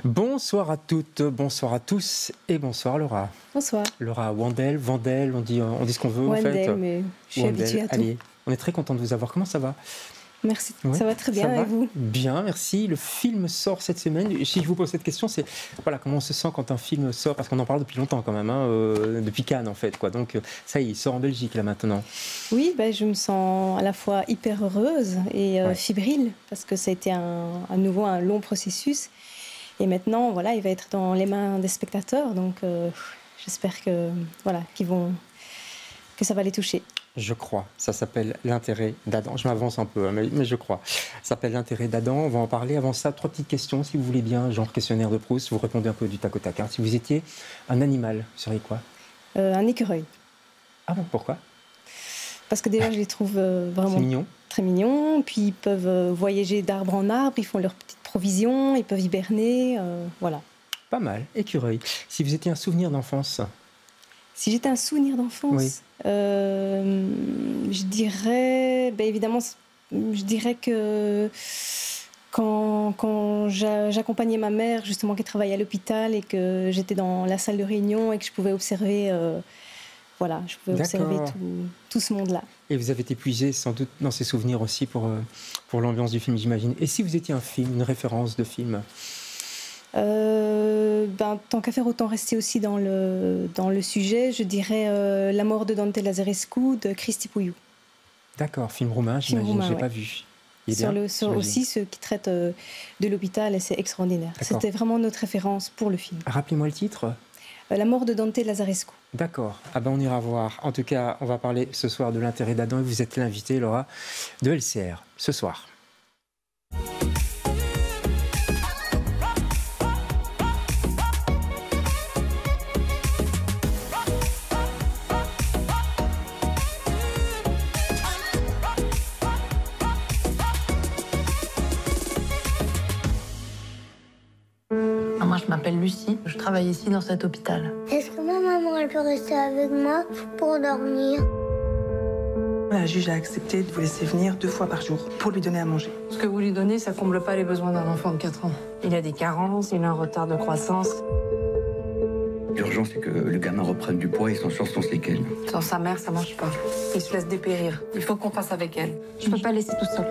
Bonsoir à toutes, bonsoir à tous et bonsoir Laura. Bonsoir. Laura Wandel, Vandel, on dit ce qu'on veut en fait. Wandel, mais je suis Wandel, habituée à tout. allez, on est très content de vous avoir. Comment ça va? Merci, Ouais, ça va très bien, ça va et vous? Bien, merci. Le film sort cette semaine. Si je vous pose cette question, c'est voilà, comment on se sent quand un film sort? Parce qu'on en parle depuis longtemps quand même, hein, depuis Cannes en fait. Quoi. Donc ça y est, il sort en Belgique là maintenant. Oui, je me sens à la fois hyper heureuse et fébrile, parce que ça a été à nouveau un long processus. Et maintenant, voilà, il va être dans les mains des spectateurs, donc j'espère que, voilà, que ça va les toucher. Je crois. Ça s'appelle L'intérêt d'Adam. Je m'avance un peu, hein, mais je crois. Ça s'appelle L'intérêt d'Adam. On va en parler. Avant ça, 3 petites questions, si vous voulez bien, genre questionnaire de Proust. Vous répondez un peu du tac au tac. Hein. Si vous étiez un animal, vous seriez quoi? Un écureuil. Ah bon, pourquoi? Parce que déjà, je les trouve vraiment mignon. Très mignons. Puis ils peuvent voyager d'arbre en arbre, ils font leurs petites provisions, ils peuvent hiberner, voilà. Pas mal, écureuil. Si vous étiez un souvenir d'enfance? Si j'étais un souvenir d'enfance, oui. Je dirais, évidemment, je dirais que quand j'accompagnais ma mère, justement, qui travaillait à l'hôpital, et que j'étais dans la salle de réunion et que je pouvais observer, voilà, je pouvais observer tout ce monde-là. Et vous avez été puisé sans doute dans ces souvenirs aussi pour l'ambiance du film, j'imagine. Et si vous étiez un film, une référence de film? Tant qu'à faire, autant rester aussi dans le sujet, je dirais La mort de Dante Lazarescu de Cristi Puiu. D'accord, film roumain, j'imagine, je l'ai pas vu. Sur aussi ceux qui traitent de l'hôpital, et c'est extraordinaire. C'était vraiment notre référence pour le film. Rappelez-moi le titre. La mort de Dante Lazarescu. D'accord, on ira voir. En tout cas, on va parler ce soir de L'intérêt d'Adam et vous êtes l'invité, Laura, de LCR, ce soir. Moi, je m'appelle Lucie, je travaille ici dans cet hôpital. Est-ce que ma maman, elle peut rester avec moi pour dormir? La juge a accepté de vous laisser venir 2 fois par jour pour lui donner à manger. Ce que vous lui donnez, ça comble pas les besoins d'un enfant de 4 ans. Il a des carences, il a un retard de croissance. L'urgence, c'est que le gamin reprenne du poids et s'en sorte sans séquelles. Sans sa mère, ça marche pas. Il se laisse dépérir. Il faut qu'on fasse avec elle. Je peux pas laisser tout seul.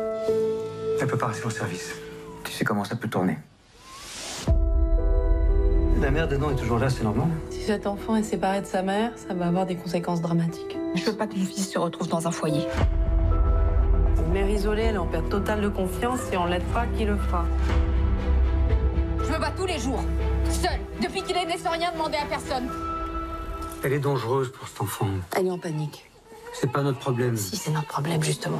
Elle peut pas rester au service. Tu sais comment ça peut tourner. La mère dedans est toujours là, c'est normal. Si cet enfant est séparé de sa mère, ça va avoir des conséquences dramatiques. Je veux pas que mon fils se retrouve dans un foyer. Une mère isolée, elle est en perte totale de confiance et on l'aide pas, qui le fera? Je me bats tous les jours, seule, depuis qu'il est né sans rien demander à personne. Elle est dangereuse pour cet enfant. Elle est en panique. C'est pas notre problème. Si, c'est notre problème, justement.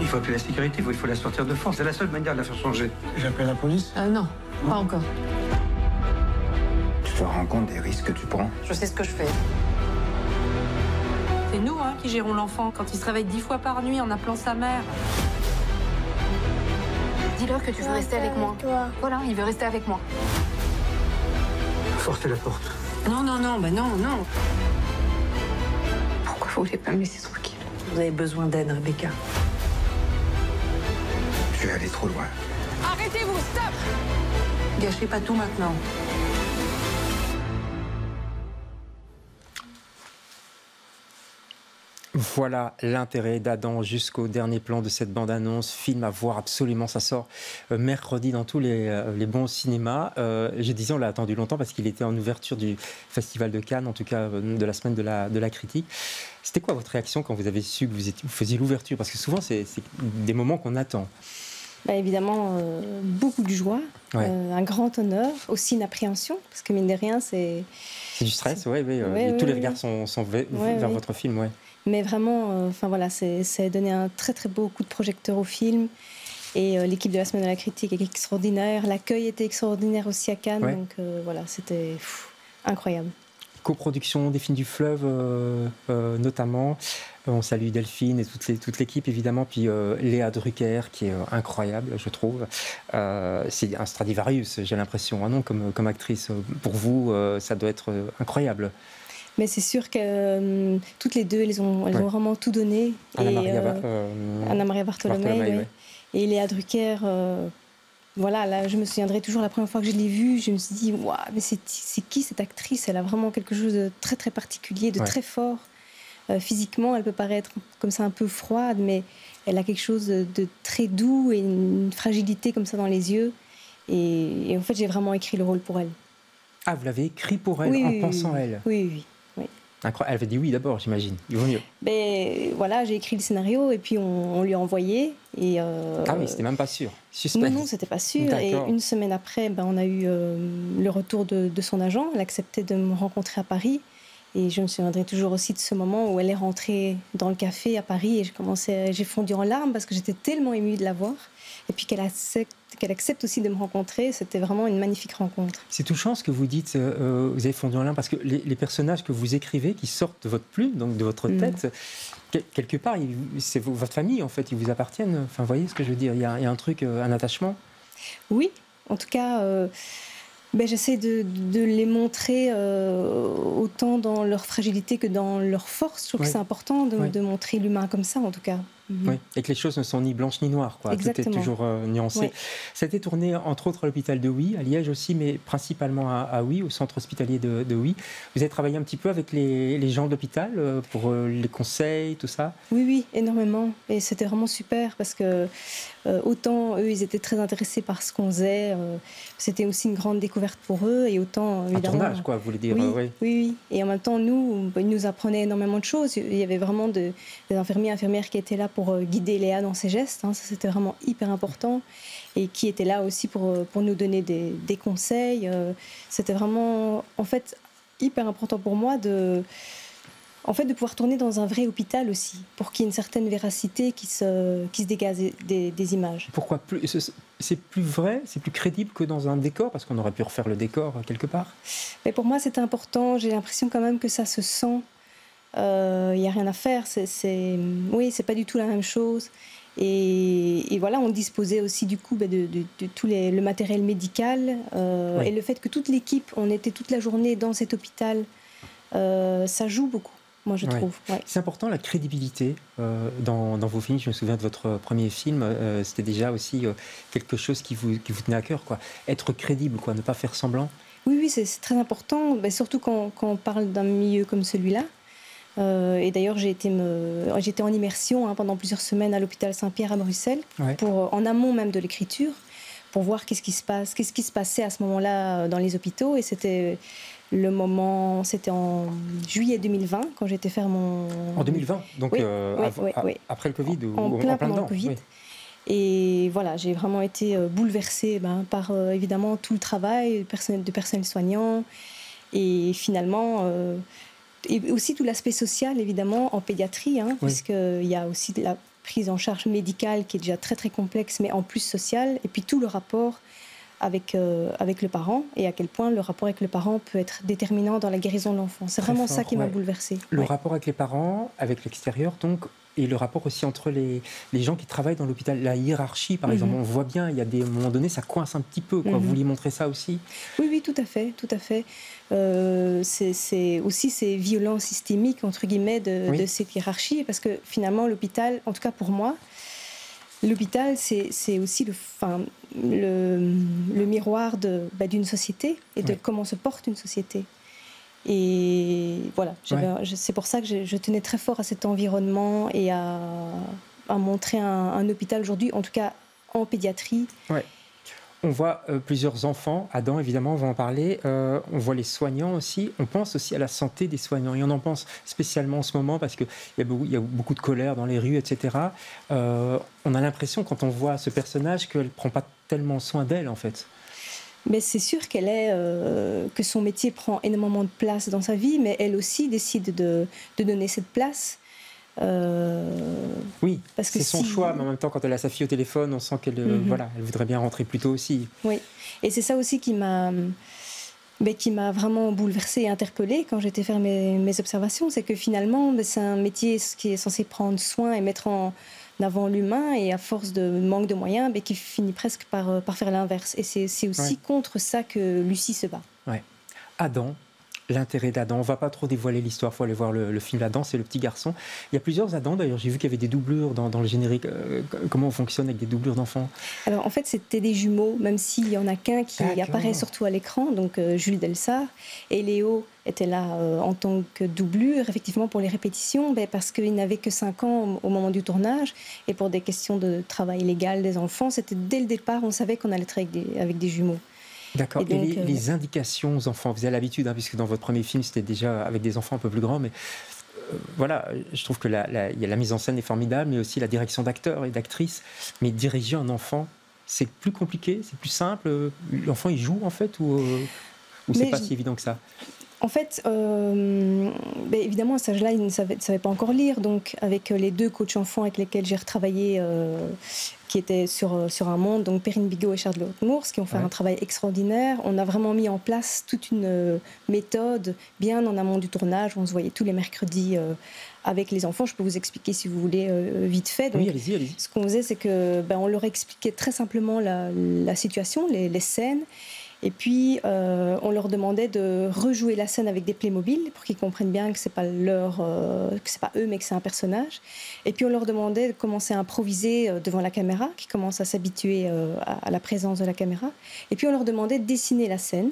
Il faut appeler la sécurité, il faut la sortir de force. C'est la seule manière de la faire changer. J'appelle la police? Non, pas encore. Tu te rends compte des risques que tu prends? Je sais ce que je fais. C'est nous qui gérons l'enfant quand il se réveille 10 fois par nuit en appelant sa mère. Dis-leur que tu veux rester avec moi. Voilà, il veut rester avec moi. Forcez la porte. Non, non. Pourquoi vous voulez pas me laisser tranquille? Vous avez besoin d'aide, Rebecca. Tu es allé trop loin. Arrêtez-vous, stop! Gâchez pas tout maintenant. Voilà L'intérêt d'Adam jusqu'au dernier plan de cette bande-annonce. Film à voir absolument, ça sort mercredi dans tous les bons cinémas. Je disais, on l'a attendu longtemps parce qu'il était en ouverture du Festival de Cannes, en tout cas de la semaine de la critique. C'était quoi votre réaction quand vous avez su que vous faisiez l'ouverture? Parce que souvent, c'est des moments qu'on attend. Évidemment, beaucoup de joie, un grand honneur, aussi une appréhension, parce que mine de rien, c'est du stress, oui. Tous les regards sont vers votre film, ouais. Mais vraiment, ça a donné un très très beau coup de projecteur au film. Et l'équipe de la semaine de la critique est extraordinaire. L'accueil était extraordinaire aussi à Cannes. Ouais. Donc c'était incroyable. Coproduction des films du fleuve, notamment. On salue Delphine et toute l'équipe, évidemment. Puis Léa Drucker, qui est incroyable, je trouve. C'est un Stradivarius, j'ai l'impression, non, comme actrice. Pour vous, ça doit être incroyable. Mais c'est sûr que toutes les deux, elles ont vraiment tout donné. Anna Maria Bartolomei, ouais. Et Léa Drucker, voilà, là, je me souviendrai toujours la première fois que je l'ai vue, je me suis dit, waouh, mais c'est qui cette actrice? Elle a vraiment quelque chose de très très particulier, de très fort. Physiquement, elle peut paraître comme ça un peu froide, mais elle a quelque chose de très doux et une fragilité comme ça dans les yeux. Et en fait, j'ai vraiment écrit le rôle pour elle. Ah, vous l'avez écrit pour elle, oui, en pensant à elle? Oui. Incroyable. Elle avait dit oui d'abord, j'imagine. Il vaut mieux. Ben, voilà, j'ai écrit le scénario et puis on lui a envoyé. Ah oui, c'était même pas sûr. Suspense. Non, c'était pas sûr. Et une semaine après, on a eu le retour de son agent. Elle acceptait de me rencontrer à Paris. Et je me souviendrai toujours aussi de ce moment où elle est rentrée dans le café à Paris et j'ai fondu en larmes parce que j'étais tellement émue de la voir. Et puis qu'elle accepte aussi de me rencontrer, c'était vraiment une magnifique rencontre. C'est touchant ce que vous dites, vous avez fondu en larmes, parce que les personnages que vous écrivez, qui sortent de votre plume, donc de votre tête, quelque part, c'est votre famille, en fait, ils vous appartiennent. Enfin, vous voyez ce que je veux dire, il y a un truc, un attachement. Oui, en tout cas, j'essaie de les montrer autant dans leur fragilité que dans leur force. Je trouve que c'est important de montrer l'humain comme ça, en tout cas. Oui, et que les choses ne sont ni blanches ni noires, quoi. Tout est toujours nuancé. Ouais. Ça a été tourné entre autres à l'hôpital de Huy, à Liège aussi, mais principalement à Huy, au centre hospitalier de Huy. Vous avez travaillé un petit peu avec les gens de l'hôpital pour les conseils, tout ça? Oui, énormément. Et c'était vraiment super parce que autant eux, ils étaient très intéressés par ce qu'on faisait. C'était aussi une grande découverte pour eux. Et autant, évidemment, un tournage, quoi, vous voulez dire? Oui. Et en même temps, ils nous apprenaient énormément de choses. Il y avait vraiment des infirmières qui étaient là pour guider Léa dans ses gestes. Ça, c'était vraiment hyper important. Et qui étaient là aussi pour nous donner des conseils. C'était vraiment, en fait, hyper important pour moi de pouvoir tourner dans un vrai hôpital aussi, pour qu'il y ait une certaine véracité qui se dégage des images. Pourquoi c'est plus vrai, c'est plus crédible que dans un décor, parce qu'on aurait pu refaire le décor quelque part? Mais pour moi, c'est important. J'ai l'impression quand même que ça se sent. Il n'y a rien à faire. Oui, c'est pas du tout la même chose. Et voilà, on disposait aussi du coup de tout le matériel médical et le fait que toute l'équipe, on était toute la journée dans cet hôpital, ça joue beaucoup. Moi, je trouve. Ouais. C'est important, la crédibilité dans vos films. Je me souviens de votre premier film, c'était déjà aussi quelque chose qui vous tenait à cœur, quoi. Être crédible, quoi, ne pas faire semblant. Oui, c'est très important, surtout quand on parle d'un milieu comme celui-là. Et d'ailleurs, j'étais en immersion pendant plusieurs semaines à l'hôpital Saint-Pierre à Bruxelles, en amont même de l'écriture, pour voir qu'est-ce qui se passait à ce moment-là dans les hôpitaux. Et c'était en juillet 2020, quand j'étais faire mon... En 2020, donc après le Covid ou en plein dedans, le Covid. Oui. Et voilà, j'ai vraiment été bouleversée par évidemment tout le travail de personnel soignant. Et finalement... et aussi tout l'aspect social, évidemment, en pédiatrie, puisqu'il y a aussi la prise en charge médicale qui est déjà très, très complexe, mais en plus sociale. Et puis tout le rapport avec le parent, et à quel point le rapport avec le parent peut être déterminant dans la guérison de l'enfant. C'est vraiment ça qui m'a bouleversée. Le rapport avec les parents, avec l'extérieur, donc, et le rapport aussi entre les gens qui travaillent dans l'hôpital, la hiérarchie, par exemple. On voit bien, il y a des moments donnés, ça coince un petit peu, quoi. Vous vouliez montrer ça aussi? Oui, tout à fait. C'est aussi ces violences systémiques, entre guillemets, de cette hiérarchie, parce que finalement, l'hôpital, en tout cas pour moi, l'hôpital, c'est aussi le miroir d'une société et de comment se porte une société. Et voilà, c'est pour ça que je tenais très fort à cet environnement et à montrer un hôpital aujourd'hui, en tout cas en pédiatrie. Ouais. On voit plusieurs enfants, Adam évidemment, on va en parler, on voit les soignants aussi, on pense aussi à la santé des soignants, et on en pense spécialement en ce moment parce qu'il y a beaucoup de colère dans les rues, etc. On a l'impression, quand on voit ce personnage, qu'elle ne prend pas tellement soin d'elle, en fait. Mais c'est sûr que son métier prend énormément de place dans sa vie, mais elle aussi décide de donner cette place. Oui, parce que c'est son choix, mais en même temps, quand elle a sa fille au téléphone, on sent qu'elle elle voudrait bien rentrer plus tôt aussi. Oui, et c'est ça aussi qui m'a vraiment bouleversée et interpellée quand j'étais faire mes observations, c'est que finalement, c'est un métier qui est censé prendre soin et mettre en avant l'humain, et à force de manque de moyens, qui finit presque par faire l'inverse. Et c'est aussi contre ça que Lucie se bat. Ouais. Adam, L'intérêt d'Adam. On ne va pas trop dévoiler l'histoire, il faut aller voir le film Adam, c'est le petit garçon. Il y a plusieurs Adam, d'ailleurs, j'ai vu qu'il y avait des doublures dans le générique. Comment on fonctionne avec des doublures d'enfants? Alors en fait, c'était des jumeaux, même s'il n'y en a qu'un qui apparaît surtout à l'écran, donc Jules Delsart, et Léo était là en tant que doublure, effectivement pour les répétitions, parce qu'il n'avait que 5 ans au moment du tournage, et pour des questions de travail légal des enfants, c'était dès le départ, on savait qu'on allait travailler avec des jumeaux. D'accord. Et les indications aux enfants, vous avez l'habitude, puisque dans votre premier film, c'était déjà avec des enfants un peu plus grands, mais voilà, je trouve que la mise en scène est formidable, mais aussi la direction d'acteurs et d'actrices. Mais diriger un enfant, c'est plus compliqué, c'est plus simple. L'enfant, il joue en fait, ou c'est pas si évident que ça? En fait, évidemment, à cet âge-là, il ne savait pas encore lire. Donc, avec les 2 coachs enfants avec lesquels j'ai retravaillé, qui étaient sur un monde, donc Perrine Bigot et Charlotte Mours, qui ont fait un travail extraordinaire. On a vraiment mis en place toute une méthode bien en amont du tournage. On se voyait tous les mercredis avec les enfants. Je peux vous expliquer si vous voulez vite fait. Donc, oui, allez-y. Ce qu'on faisait, c'est que on leur expliquait très simplement la situation, les scènes. Et puis, on leur demandait de rejouer la scène avec des Playmobil pour qu'ils comprennent bien que c'est pas que c'est pas eux, mais que c'est un personnage. Et puis, on leur demandait de commencer à improviser devant la caméra, qu'ils commencent à s'habituer à la présence de la caméra. Et puis, on leur demandait de dessiner la scène.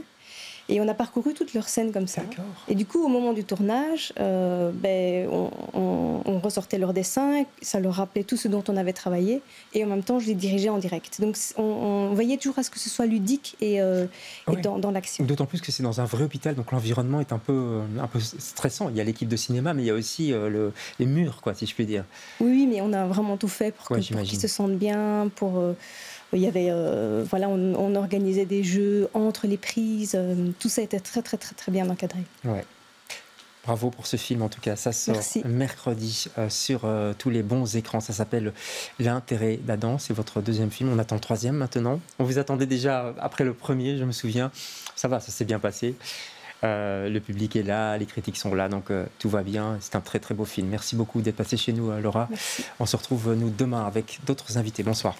Et on a parcouru toutes leurs scènes comme ça. Et du coup, au moment du tournage, on ressortait leurs dessins, ça leur rappelait tout ce dont on avait travaillé, et en même temps, je les dirigeais en direct. Donc, on veillait toujours à ce que ce soit ludique et dans l'action. D'autant plus que c'est dans un vrai hôpital, donc l'environnement est un peu stressant. Il y a l'équipe de cinéma, mais il y a aussi les murs, si je puis dire. Oui, mais on a vraiment tout fait pour qu'ils se sentent bien, il y avait, on organisait des jeux entre les prises. Tout ça était très, très, très, très bien encadré. Ouais. Bravo pour ce film, en tout cas. Ça sort mercredi sur tous les bons écrans. Ça s'appelle L'intérêt d'Adam. C'est votre 2e film. On attend le 3e maintenant. On vous attendait déjà après le premier, je me souviens. Ça va, ça s'est bien passé. Le public est là, les critiques sont là, donc tout va bien. C'est un très, très beau film. Merci beaucoup d'être passé chez nous, Laura. Merci. On se retrouve, nous, demain avec d'autres invités. Bonsoir.